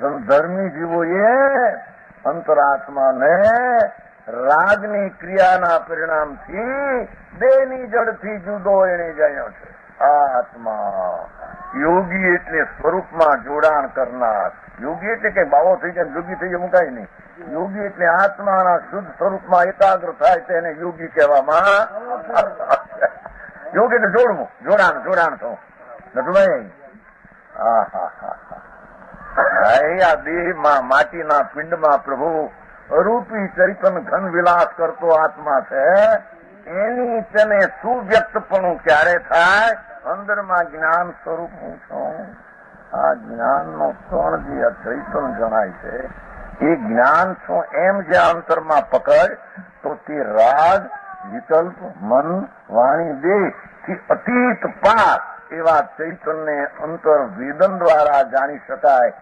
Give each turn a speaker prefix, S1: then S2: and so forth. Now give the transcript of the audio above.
S1: ધર્મી જીવોએ અંતરાત્માને રાગની ક્રિયાના પરિણામથી દેહની જડથી જુદો એને જાણ્યો છે. આત્મા યોગી એટલે સ્વરૂપમાં જોડાણ કરનાર. યોગી એટલે કઈ બાવો થઈ જાય યોગી થઈ જાય મુકાય નહીં. યોગી એટલે આત્માના શુદ્ધ સ્વરૂપમાં એકાગ્ર થાય તેને યોગી કહેવામાં. યોગ એટલે જોડવું, જોડાણ થવું. નટુભાઈ આ દેહમાં માટીના પિંડમાં પ્રભુ રૂપી ચરિતન ઘન વિલાસ કરતો આત્મા છે. એની તેને સુવ્યક્તપણું ક્યારે થાય? અંદરમાં જ્ઞાન સ્વરૂપ હું છું. આ જ્ઞાનનો ક્ષણ જે ચૈતન જણાય છે એ જ્ઞાન છું એમ જે અંતરમાં પકડ તો તે રાગ વિકલ્પ મન વાણી દેહ થી અતીત પાર એવા ચૈતન્ય અંતર વેદન દ્વારા જાણી શકાય.